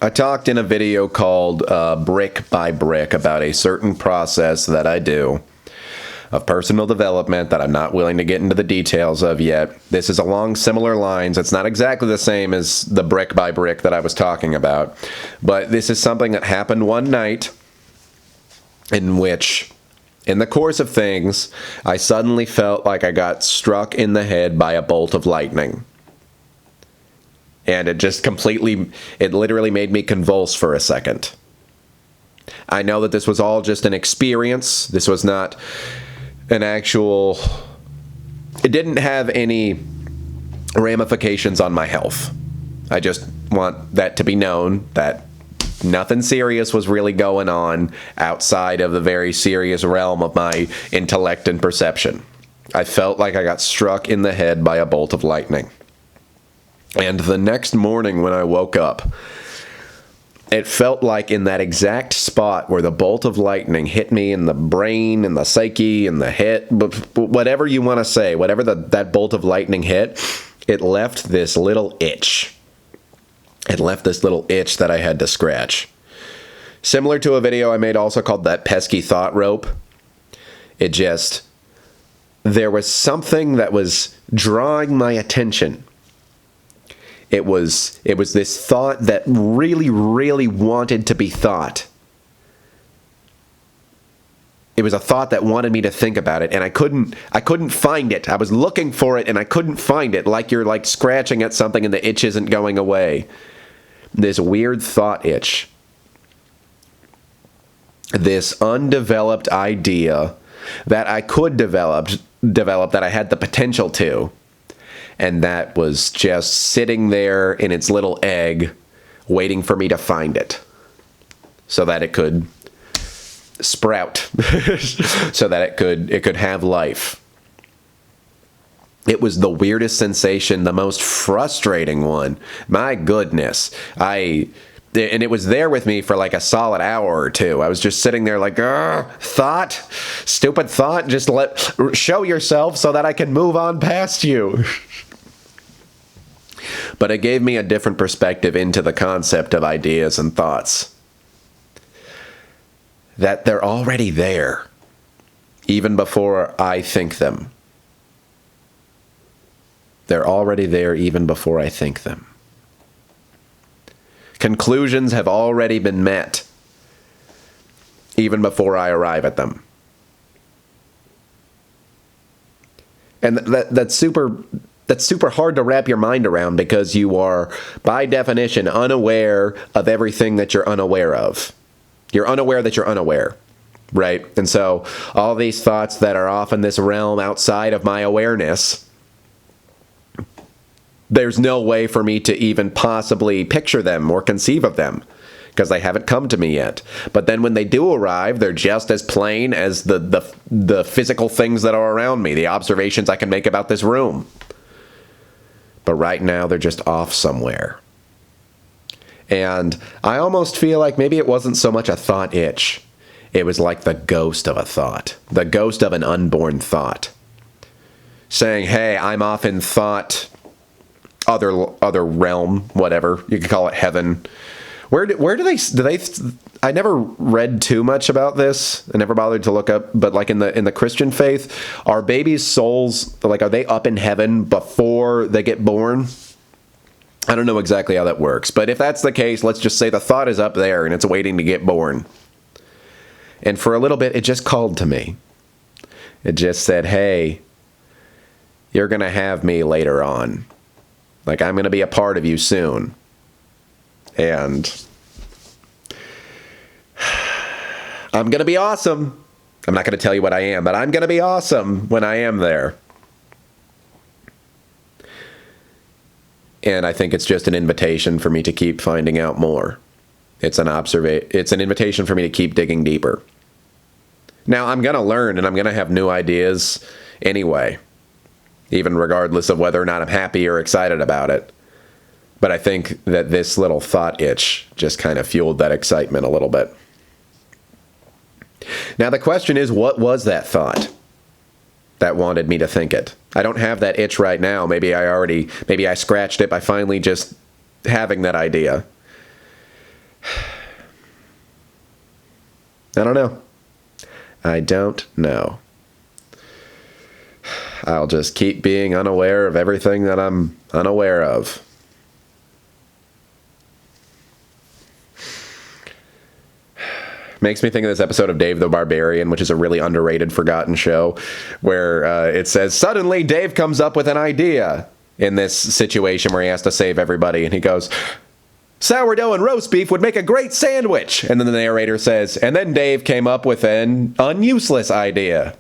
I talked in a video called Brick by Brick about a certain process that I do of personal development that I'm not willing to get into the details of yet. This is along similar lines. It's not exactly the same as the brick by brick that I was talking about, but this is something that happened one night in which, in the course of things, I suddenly felt like I got struck in the head by a bolt of lightning. And it just it literally made me convulse for a second. I know that this was all just an experience. This was not an actual... It didn't have any ramifications on my health. I just want that to be known that nothing serious was really going on outside of the very serious realm of my intellect and perception. I felt like I got struck in the head by a bolt of lightning. And the next morning when I woke up, it felt like in that exact spot where the bolt of lightning hit me in the brain, and the psyche, and the head, whatever you want to say, whatever that bolt of lightning hit, it left this little itch. It left this little itch that I had to scratch. Similar to a video I made also called That Pesky Thought Rope. There was something that was drawing my attention. It was this thought that really, really wanted to be thought. It was a thought that wanted me to think about it, and I couldn't find it. I was looking for it, and I couldn't find it, like you're like scratching at something and the itch isn't going away. This weird thought itch. This undeveloped idea that I could develop, that I had the potential to. And that was just sitting there in its little egg, waiting for me to find it, so that it could sprout, so that it could have life. It was the weirdest sensation, the most frustrating one. My goodness. And it was there with me for like a solid hour or two. I was just sitting there like, stupid thought, just show yourself so that I can move on past you. But it gave me a different perspective into the concept of ideas and thoughts. That they're already there, even before I think them. They're already there even before I think them. Conclusions have already been met, even before I arrive at them. And that's super hard to wrap your mind around, because you are, by definition, unaware of everything that you're unaware of. You're unaware that you're unaware, right? And so all these thoughts that are off in this realm outside of my awareness, there's no way for me to even possibly picture them or conceive of them, because they haven't come to me yet. But then when they do arrive, they're just as plain as the physical things that are around me, the observations I can make about this room. But right now, they're just off somewhere. And I almost feel like maybe it wasn't so much a thought itch. It was like the ghost of a thought. The ghost of an unborn thought. Saying, hey, I'm off in thought, other realm, whatever. You could call it heaven. Where do they... I never read too much about this. I never bothered to look up, but like in the Christian faith, are babies' souls, like, are they up in heaven before they get born? I don't know exactly how that works, but if that's the case, let's just say the thought is up there and it's waiting to get born. And for a little bit, it just called to me. It just said, hey, you're going to have me later on. Like, I'm going to be a part of you soon. And I'm going to be awesome. I'm not going to tell you what I am, but I'm going to be awesome when I am there. And I think it's just an invitation for me to keep finding out more. It's an invitation for me to keep digging deeper. Now, I'm going to learn and I'm going to have new ideas anyway, even regardless of whether or not I'm happy or excited about it. But I think that this little thought itch just kind of fueled that excitement a little bit. Now, the question is, what was that thought that wanted me to think it? I don't have that itch right now. Maybe I scratched it by finally just having that idea. I don't know. I don't know. I'll just keep being unaware of everything that I'm unaware of. Makes me think of this episode of Dave the Barbarian, which is a really underrated, forgotten show, where it says, suddenly Dave comes up with an idea in this situation where he has to save everybody, and he goes, sourdough and roast beef would make a great sandwich. And then the narrator says, and then Dave came up with an unuseless idea.